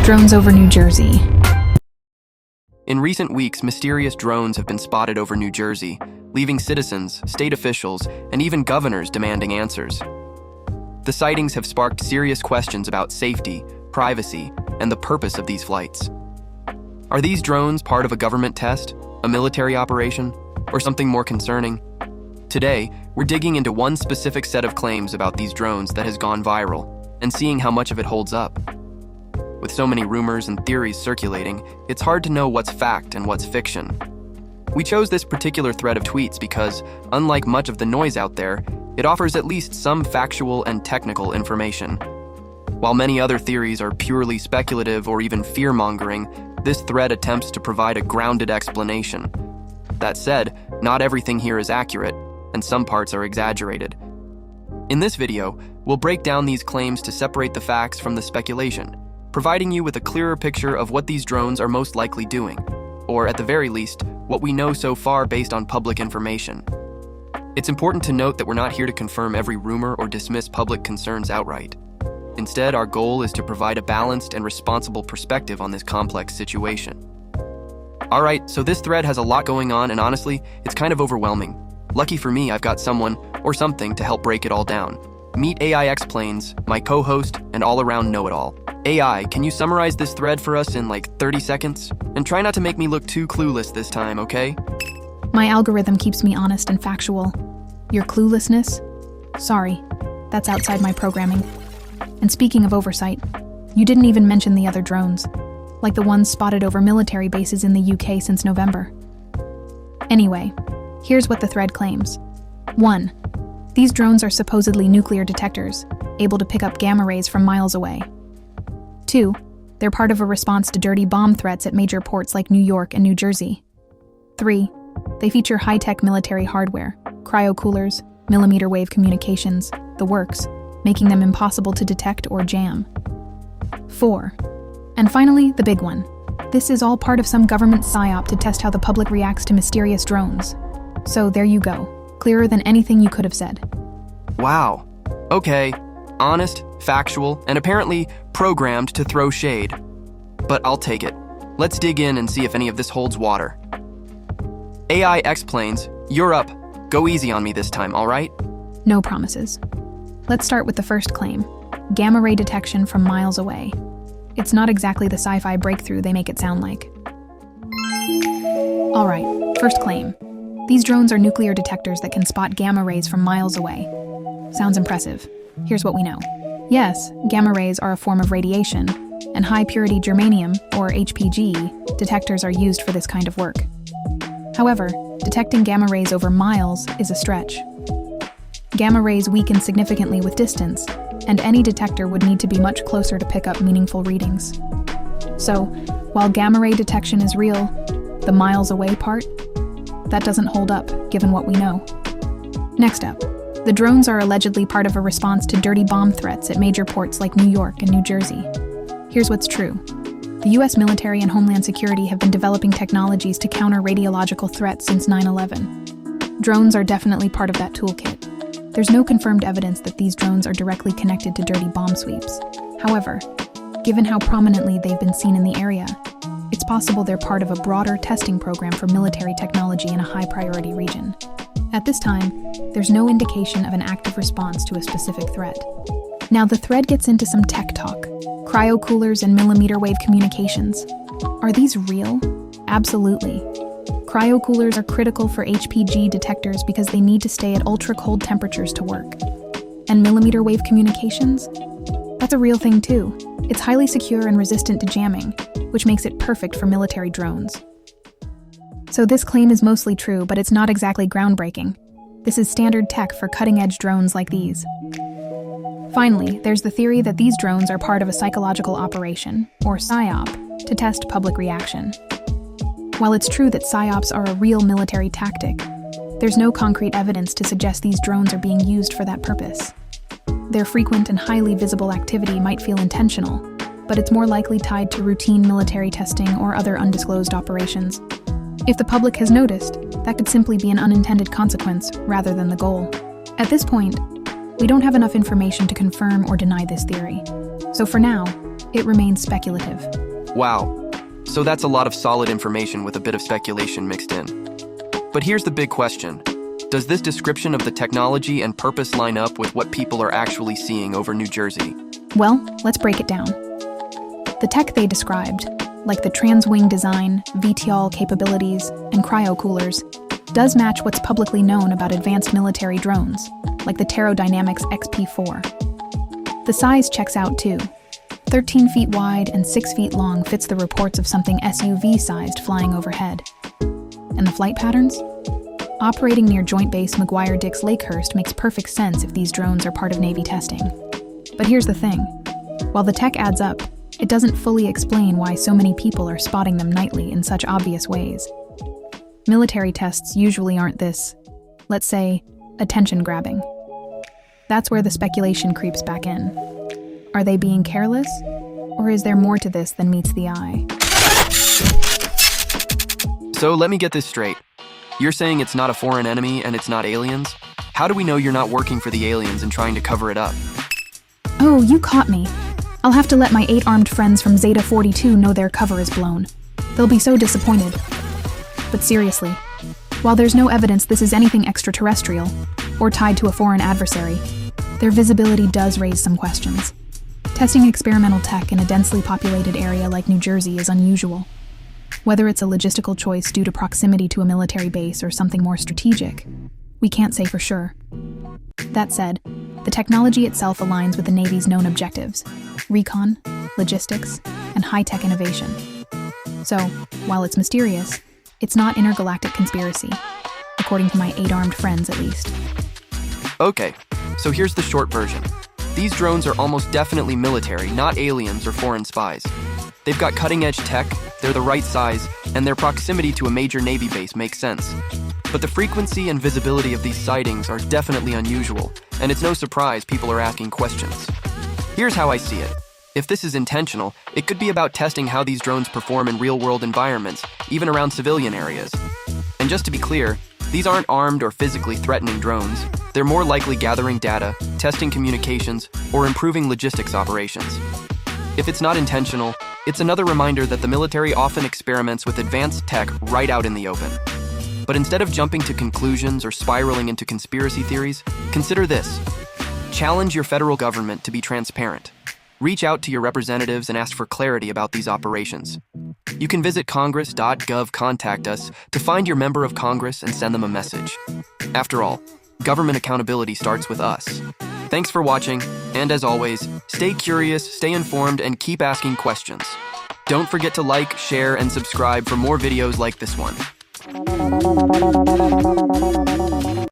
Drones over New Jersey. In recent weeks, mysterious drones have been spotted over New Jersey, leaving citizens, state officials, and even governors demanding answers. The sightings have sparked serious questions about safety, privacy, and the purpose of these flights. Are these drones part of a government test, a military operation, or something more concerning? Today, we're digging into one specific set of claims about these drones that has gone viral, and seeing how much of it holds up. With so many rumors and theories circulating, it's hard to know what's fact and what's fiction. We chose this particular thread of tweets because, unlike much of the noise out there, it offers at least some factual and technical information. While many other theories are purely speculative or even fear-mongering, this thread attempts to provide a grounded explanation. That said, not everything here is accurate, and some parts are exaggerated. In this video, we'll break down these claims to separate the facts from the speculation, providing you with a clearer picture of what these drones are most likely doing, or at the very least, what we know so far based on public information. It's important to note that we're not here to confirm every rumor or dismiss public concerns outright. Instead, our goal is to provide a balanced and responsible perspective on this complex situation. Alright, so this thread has a lot going on, and honestly, it's kind of overwhelming. Lucky for me, I've got someone, or something, to help break it all down. Meet AI Xplains, my co-host and all-around know-it-all. AI, can you summarize this thread for us in like 30 seconds? And try not to make me look too clueless this time, okay? My algorithm keeps me honest and factual. Your cluelessness? Sorry, that's outside my programming. And speaking of oversight, you didn't even mention the other drones, like the ones spotted over military bases in the UK since November. Anyway, here's what the thread claims. 1. These drones are supposedly nuclear detectors, able to pick up gamma rays from miles away. 2. They're part of a response to dirty bomb threats at major ports like New York and New Jersey. 3. They feature high-tech military hardware, cryo-coolers, millimeter wave communications, the works, making them impossible to detect or jam. 4. And finally, the big one. This is all part of some government psyop to test how the public reacts to mysterious drones. So there you go, clearer than anything you could have said. Wow. Okay. Honest, factual, and apparently programmed to throw shade. But I'll take it. Let's dig in and see if any of this holds water. AI Xplains, you're up. Go easy on me this time, alright? No promises. Let's start with the first claim. Gamma ray detection from miles away. It's not exactly the sci-fi breakthrough they make it sound like. Alright, first claim. These drones are nuclear detectors that can spot gamma rays from miles away. Sounds impressive. Here's what we know. Yes, gamma rays are a form of radiation, and high-purity germanium, or HPG, detectors are used for this kind of work. However, detecting gamma rays over miles is a stretch. Gamma rays weaken significantly with distance, and any detector would need to be much closer to pick up meaningful readings. So, while gamma ray detection is real, the miles away part? That doesn't hold up, given what we know. Next up. The drones are allegedly part of a response to dirty bomb threats at major ports like New York and New Jersey. Here's what's true. The US military and Homeland Security have been developing technologies to counter radiological threats since 9/11. Drones are definitely part of that toolkit. There's no confirmed evidence that these drones are directly connected to dirty bomb sweeps. However, given how prominently they've been seen in the area, it's possible they're part of a broader testing program for military technology in a high-priority region. At this time, there's no indication of an active response to a specific threat. Now the thread gets into some tech talk. Cryo-coolers and millimeter wave communications. Are these real? Absolutely. Cryo-coolers are critical for HPG detectors because they need to stay at ultra-cold temperatures to work. And millimeter wave communications? That's a real thing too. It's highly secure and resistant to jamming, which makes it perfect for military drones. So this claim is mostly true, but it's not exactly groundbreaking. This is standard tech for cutting-edge drones like these. Finally, there's the theory that these drones are part of a psychological operation, or psyop, to test public reaction. While it's true that psyops are a real military tactic, there's no concrete evidence to suggest these drones are being used for that purpose. Their frequent and highly visible activity might feel intentional, but it's more likely tied to routine military testing or other undisclosed operations. If the public has noticed, that could simply be an unintended consequence rather than the goal. At this point, we don't have enough information to confirm or deny this theory. So for now, it remains speculative. Wow. So that's a lot of solid information with a bit of speculation mixed in. But here's the big question. Does this description of the technology and purpose line up with what people are actually seeing over New Jersey? Well, let's break it down. The tech they described, like the trans-wing design, VTOL capabilities, and cryo-coolers, does match what's publicly known about advanced military drones, like the Pterodynamics XP4. The size checks out too. 13 feet wide and 6 feet long fits the reports of something SUV-sized flying overhead. And the flight patterns? Operating near Joint Base McGuire-Dix Lakehurst makes perfect sense if these drones are part of Navy testing. But here's the thing. While the tech adds up, it doesn't fully explain why so many people are spotting them nightly in such obvious ways. Military tests usually aren't this, let's say, attention-grabbing. That's where the speculation creeps back in. Are they being careless? Or is there more to this than meets the eye? So let me get this straight. You're saying it's not a foreign enemy and it's not aliens? How do we know you're not working for the aliens and trying to cover it up? Oh, you caught me. I'll have to let my 8 armed friends from Zeta 42 know their cover is blown. They'll be so disappointed. But seriously, while there's no evidence this is anything extraterrestrial or tied to a foreign adversary, their visibility does raise some questions. Testing experimental tech in a densely populated area like New Jersey is unusual. Whether it's a logistical choice due to proximity to a military base or something more strategic, we can't say for sure. That said, the technology itself aligns with the Navy's known objectives: recon, logistics, and high-tech innovation. So, while it's mysterious, it's not intergalactic conspiracy, according to my 8 armed friends at least. Okay, so here's the short version. These drones are almost definitely military, not aliens or foreign spies. They've got cutting-edge tech, they're the right size, and their proximity to a major Navy base makes sense. But the frequency and visibility of these sightings are definitely unusual, and it's no surprise people are asking questions. Here's how I see it. If this is intentional, it could be about testing how these drones perform in real-world environments, even around civilian areas. And just to be clear, these aren't armed or physically threatening drones. They're more likely gathering data, testing communications, or improving logistics operations. If it's not intentional, it's another reminder that the military often experiments with advanced tech right out in the open. But instead of jumping to conclusions or spiraling into conspiracy theories, consider this. Challenge your federal government to be transparent. Reach out to your representatives and ask for clarity about these operations. You can visit congress.gov contact us to find your member of Congress and send them a message. After all, government accountability starts with us. Thanks for watching, and as always, stay curious, stay informed, and keep asking questions. Don't forget to like, share, and subscribe for more videos like this one.